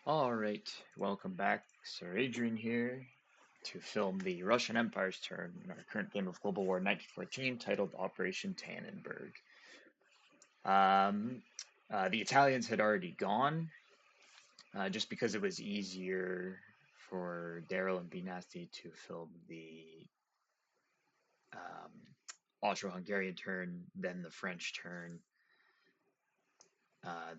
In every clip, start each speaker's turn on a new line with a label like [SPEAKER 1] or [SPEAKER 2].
[SPEAKER 1] All right, welcome back. Sir Adrian here to film the Russian Empire's turn in our current game of Global War 1914 titled Operation Tannenberg. Um, the Italians had already gone just because it was easier for Daryl and B Nasty to film the um, Austro-Hungarian turn, then the French turn,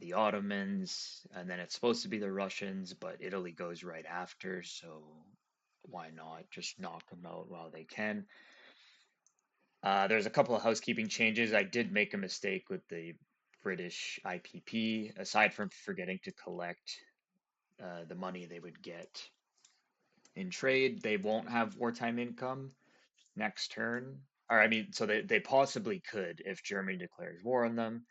[SPEAKER 1] the Ottomans, and then it's supposed to be the Russians, but Italy goes right after, so why not just knock them out while they can? There's a couple of housekeeping changes. I did make a mistake with the British IPP, aside from forgetting to collect the money they would get in trade. They won't have wartime income next turn. Or, I mean, so they possibly could if Germany declares war on them.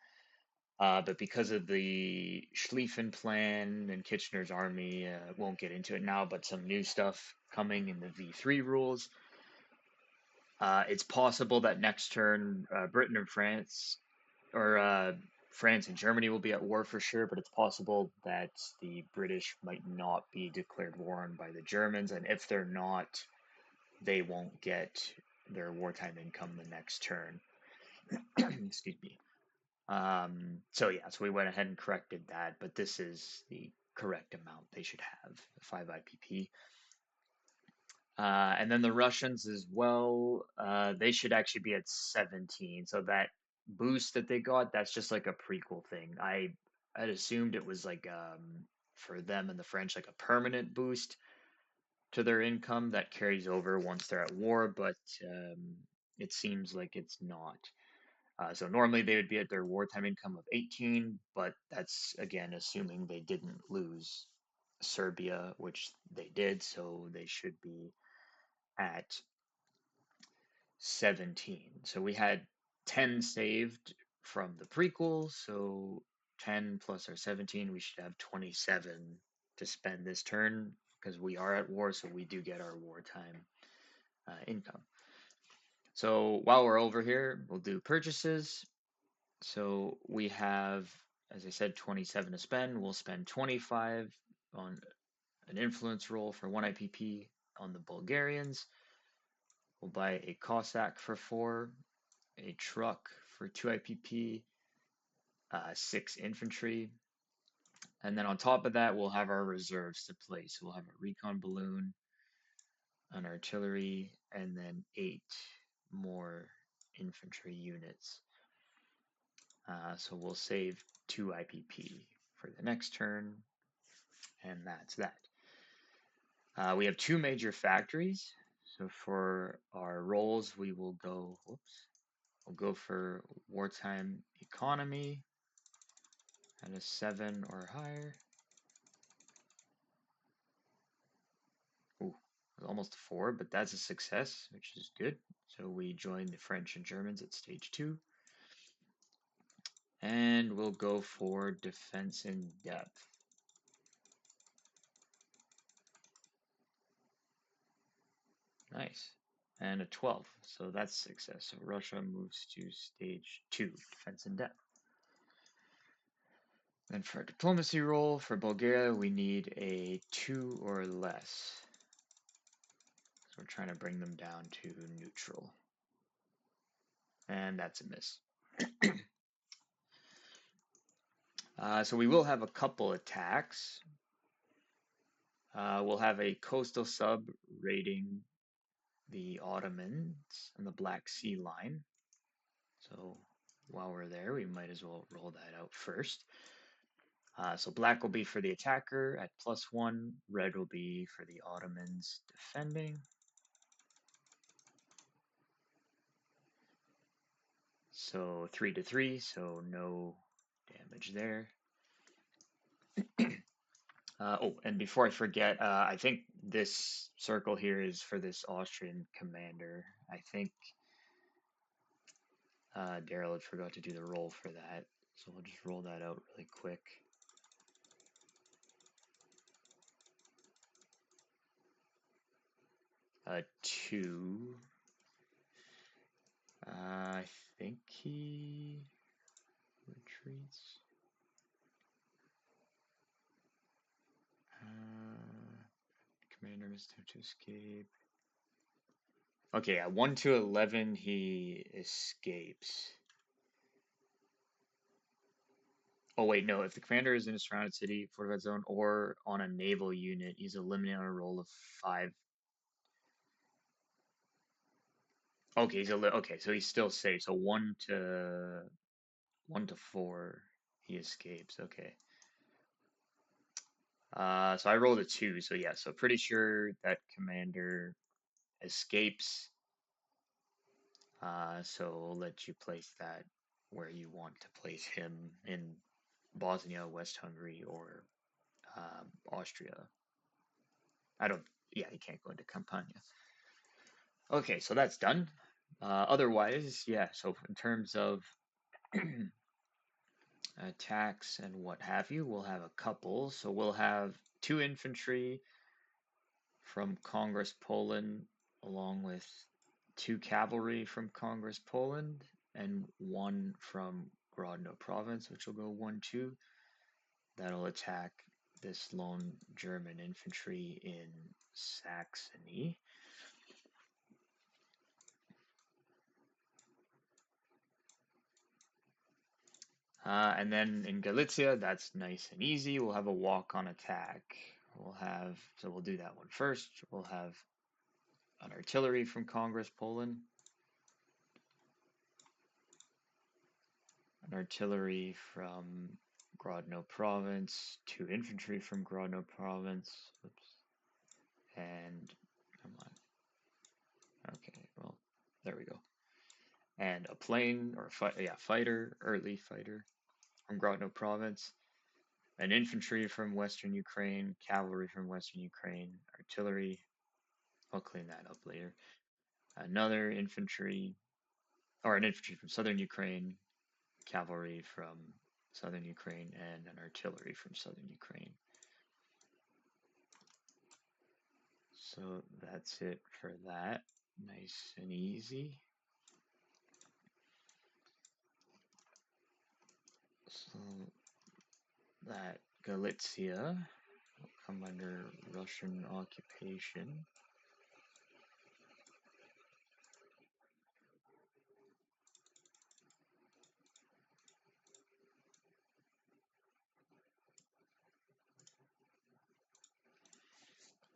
[SPEAKER 1] But because of the Schlieffen Plan and Kitchener's army, won't get into it now, but some new stuff coming in the V3 rules. It's possible that next turn, Britain and France, or France and Germany will be at war for sure, but it's possible that the British might not be declared war on by the Germans, and if they're not, they won't get their wartime income the next turn. Excuse me. So yeah, so we went ahead and corrected that, but this is the correct amount they should have, 5 IPP. And then the Russians as well, they should actually be at 17. So that boost that they got, that's just like a prequel thing. I'd assumed it was like for them and the French like a permanent boost to their income that carries over once they're at war, but it seems like it's not. So normally they would be at their wartime income of 18, but that's again assuming they didn't lose Serbia, which they did, so they should be at 17. So we had 10 saved from the prequel, so 10 plus our 17, we should have 27 to spend this turn because we are at war, so we do get our wartime income. So while we're over here, we'll do purchases. So we have, as I said, 27 to spend. We'll spend 25 on an influence roll for 1 IPP on the Bulgarians. We'll buy a Cossack for 4, a truck for 2 IPP, 6 infantry. And then on top of that, we'll have our reserves to place. So we'll have a recon balloon, an artillery, and then 8 more infantry units. So we'll save 2 IPP for the next turn, and that's that. We have 2 major factories. So for our rolls, we will go, we'll go for wartime economy at a 7 or higher. Ooh, almost 4, but that's a success, which is good. So we join the French and Germans at stage 2. And we'll go for defense in depth. Nice. And a 12, so that's success. So Russia moves to stage 2, defense in depth. Then for a diplomacy roll, for Bulgaria, we need a 2 or less. So we're trying to bring them down to neutral. And that's a miss. So we will have a couple attacks. We'll have a coastal sub raiding the Ottomans and the Black Sea line. So while we're there, we might as well roll that out first. So black will be for the attacker at +1. Red will be for the Ottomans defending. So 3 to 3, so no damage there. Oh, and before I forget, I think this circle here is for this Austrian commander. I think Daryl had forgot to do the roll for that, so we'll just roll that out really quick. A 2. I think he retreats. Commander must attempt to escape. Okay, at 1 to 11, he escapes. Oh, wait, no. If the commander is in a surrounded city, fortified zone, or on a naval unit, he's eliminated on a roll of 5. Okay, okay, so he's still safe. So 1 to 4, he escapes. Okay. So I rolled a 2. So yeah, so pretty sure that commander escapes. So we'll let you place that where you want to place him in Bosnia, West Hungary, or Austria. I don't. Yeah, he can't go into Campania. Okay, so that's done. Otherwise, yeah. So in terms of attacks and what have you, we'll have a couple. So we'll have 2 infantry from Congress Poland, along with 2 cavalry from Congress Poland, and 1 from Grodno province, which will go 1-2. That'll attack this lone German infantry in Saxony. And then in Galicia, that's nice and easy. We'll have a walk-on attack. So we'll do that one first. We'll have an artillery from Congress Poland, an artillery from Grodno province, 2 infantry from Grodno province. Oops. And come on. Okay, well, there we go. And a plane or fighter, early fighter from Grodno province, an infantry from Western Ukraine, cavalry from Western Ukraine, artillery. I'll clean that up later. Another infantry, or an infantry from Southern Ukraine, cavalry from Southern Ukraine, and an artillery from Southern Ukraine. So that's it for that. Nice and easy. So that Galicia will come under Russian occupation.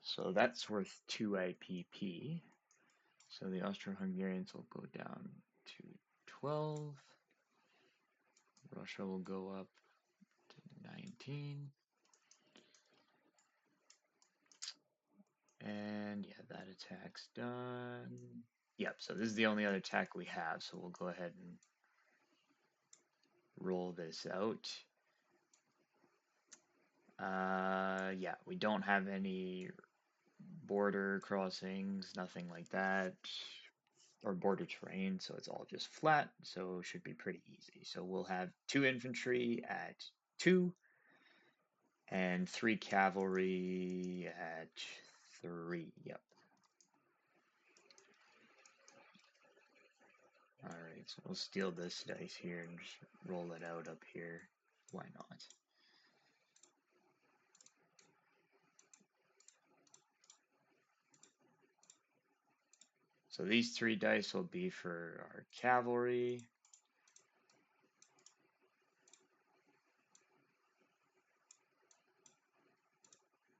[SPEAKER 1] So that's worth 2 IPP. So the Austro-Hungarians will go down to 12. Russia will go up to 19. And yeah, that attack's done. Yep, so this is the only other attack we have, so we'll go ahead and roll this out. Yeah, we don't have any border crossings, nothing like that, or border terrain, so it's all just flat, so it should be pretty easy. So we'll have 2 infantry at 2, and 3 cavalry at 3. Yep. Alright, so we'll steal this dice here and just roll it out up here. Why not? So these 3 dice will be for our cavalry.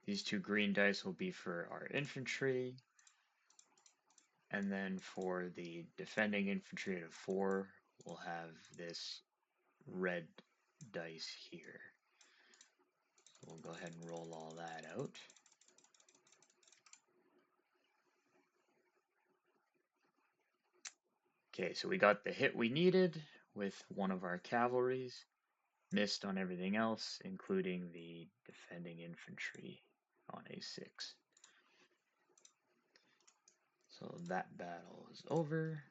[SPEAKER 1] These 2 green dice will be for our infantry. And then for the defending infantry at a 4, we'll have this red dice here. So we'll go ahead and roll all that out. Okay, so we got the hit we needed with one of our cavalries. Missed on everything else, including the defending infantry on A6. So that battle is over,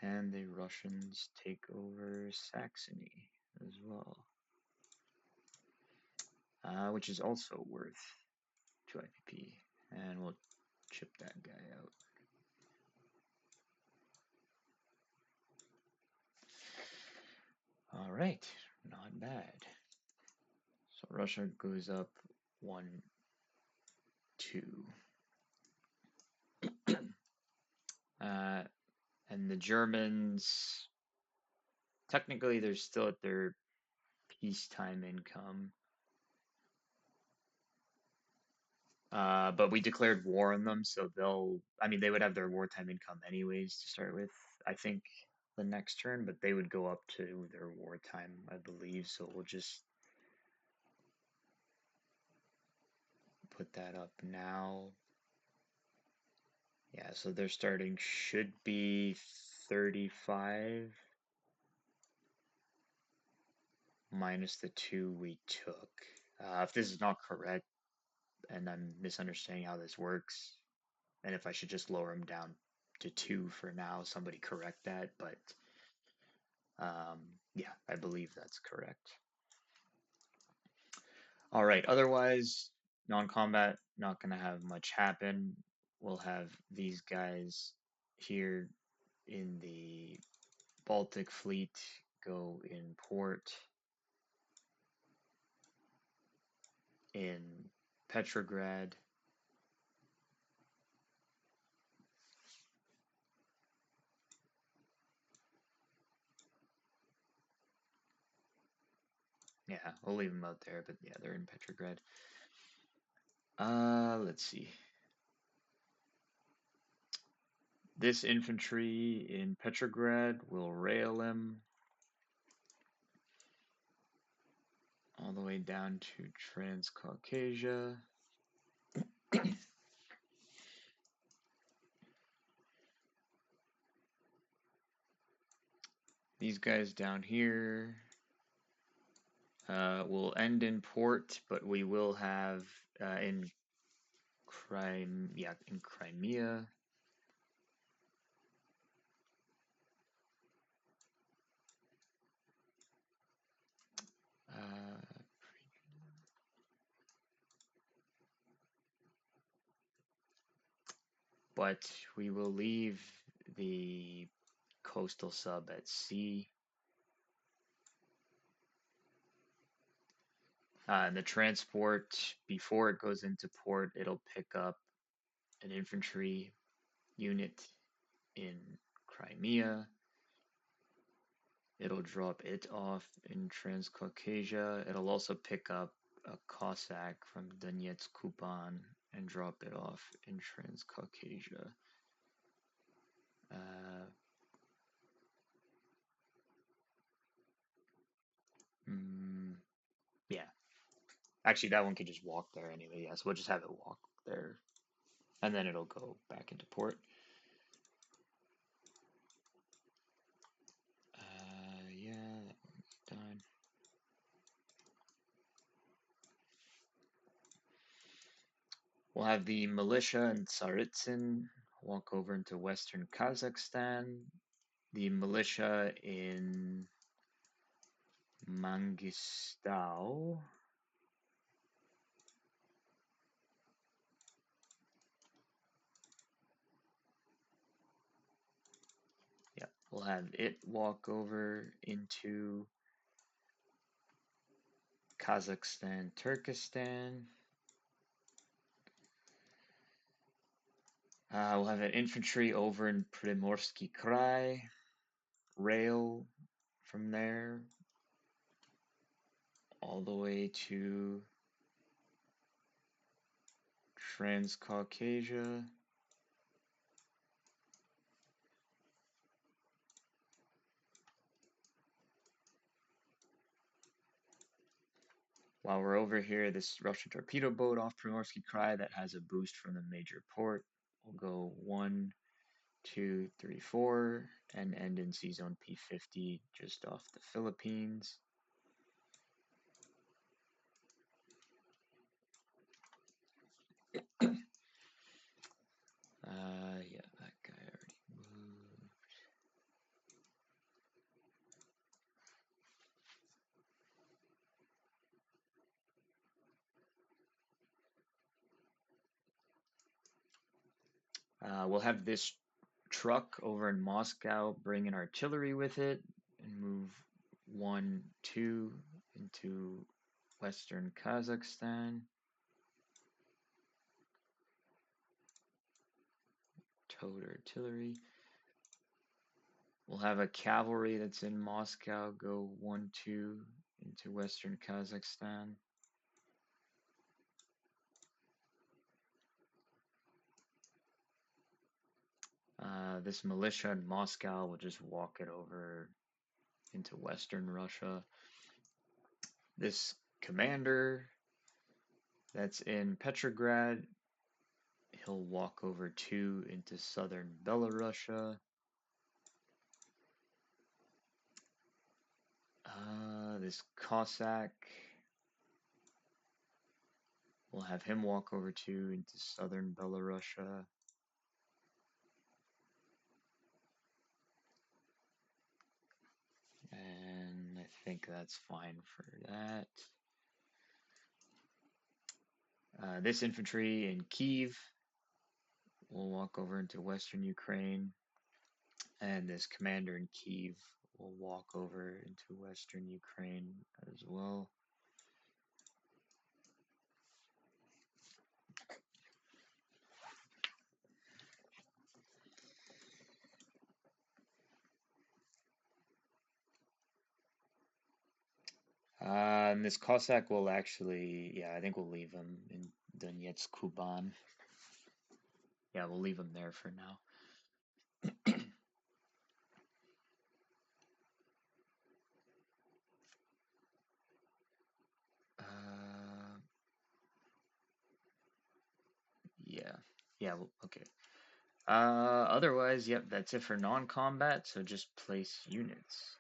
[SPEAKER 1] and the Russians take over Saxony as well, which is also worth 2 IPP, and we'll chip that guy out. All right, not bad. So Russia goes up 1 2. Uh, and the Germans, technically, they're still at their peacetime income. But we declared war on them, so I mean, they would have their wartime income anyways to start with, I think, the next turn, but they would go up to their wartime, I believe, so we'll just put that up now. Yeah, so their starting should be 35 minus the 2 we took. If this is not correct and I'm misunderstanding how this works, and if I should just lower them down to 2 for now, somebody correct that, but yeah, I believe that's correct. All right, otherwise, non-combat, not going to have much happen. We'll have these guys here in the Baltic Fleet go in port in Petrograd. Yeah, we'll leave them out there, but yeah, they're in Petrograd. Let's see. This infantry in Petrograd will rail him all the way down to Transcaucasia. These guys down here will end in port, but we will have in Crimea. Uh, but we will leave the coastal sub at sea. And the transport, before it goes into port, it'll pick up an infantry unit in Crimea. It'll drop it off in Transcaucasia. It'll also pick up a Cossack from Donetsk Kuban and drop it off in Transcaucasia. Yeah, actually, that one could just walk there anyway. Yeah, so we'll just have it walk there, and then it'll go back into port. Yeah, that one's done. We'll have the militia in Tsaritsyn walk over into western Kazakhstan. The militia in Mangistau. Yeah, we'll have it walk over into Kazakhstan, Turkestan. We'll have an infantry over in Primorsky Krai, rail from there all the way to Transcaucasia. While we're over here, this Russian torpedo boat off Primorsky Krai that has a boost from the major port will go 1, 2, 3, 4 and end in sea zone P50 just off the Philippines. Yeah, that guy already moved. We'll have this truck over in Moscow bring an artillery with it and move 1, 2 into western Kazakhstan. towed artillery. We'll have a cavalry that's in Moscow go 1-2 into western Kazakhstan. This militia in Moscow will just walk it over into western Russia. This commander that's in Petrograd, he'll walk over 2 into southern Belarusia. This Cossack, we'll have him walk over 2 into southern Belarusia. And I think that's fine for that. This infantry in Kiev will walk over into western Ukraine. And this commander in Kiev will walk over into western Ukraine as well. And this Cossack will actually, yeah, I think we'll leave him in Donetsk, Kuban. Yeah, we'll leave him there for now. Uh, yeah, well, okay. Otherwise, yep, that's it for non-combat, so just place units.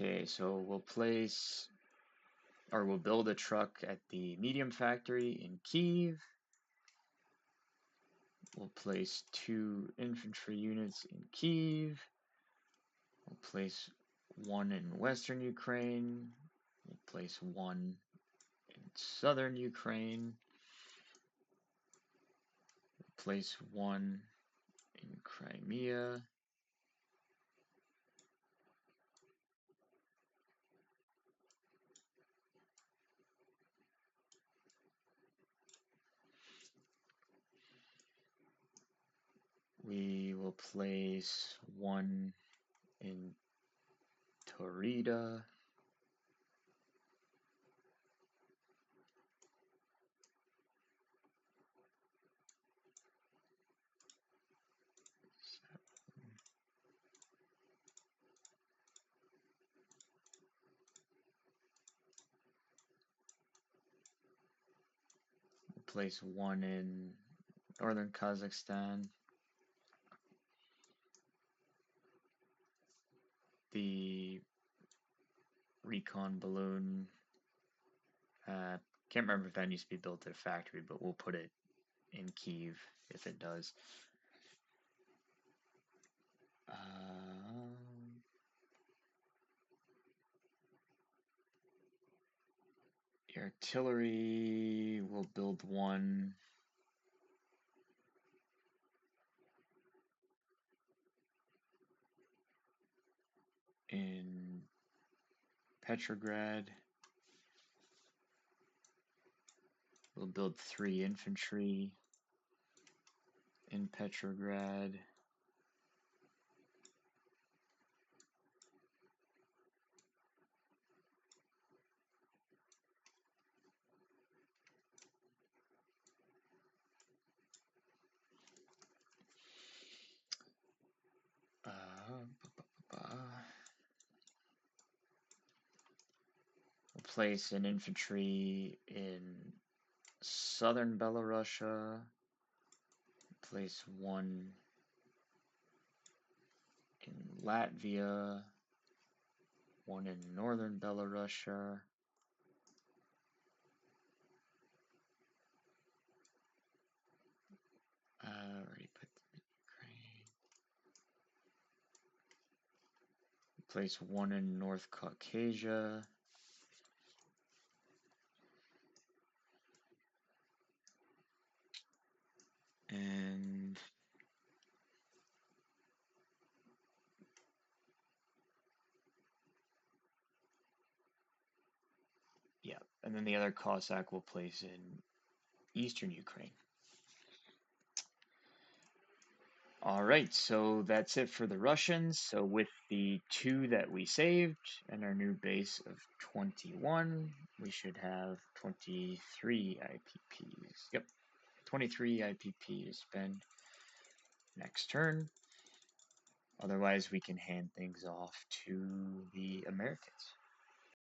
[SPEAKER 1] Okay, so we'll build a truck at the medium factory in Kiev. We'll place 2 infantry units in Kiev. We'll place 1 in western Ukraine. We'll place 1 in southern Ukraine. We'll place 1 in Crimea. We will place 1 in Taurida. We'll place 1 in northern Kazakhstan. The recon balloon, can't remember if that needs to be built at a factory, but we'll put it in Kiev if it does. The artillery will build 1 in Petrograd. We'll build 3 infantry in Petrograd. We'll place an infantry in southern Belarusia. Place 1 in Latvia. 1 in northern Belarusia. Already put the Ukraine. Place 1 in North Caucasia. And And then the other Cossack will place in eastern Ukraine. All right, so that's it for the Russians. So with the 2 that we saved and our new base of 21, we should have 23 IPPs. Yep, 23 IPP to spend next turn. Otherwise, we can hand things off to the Americans.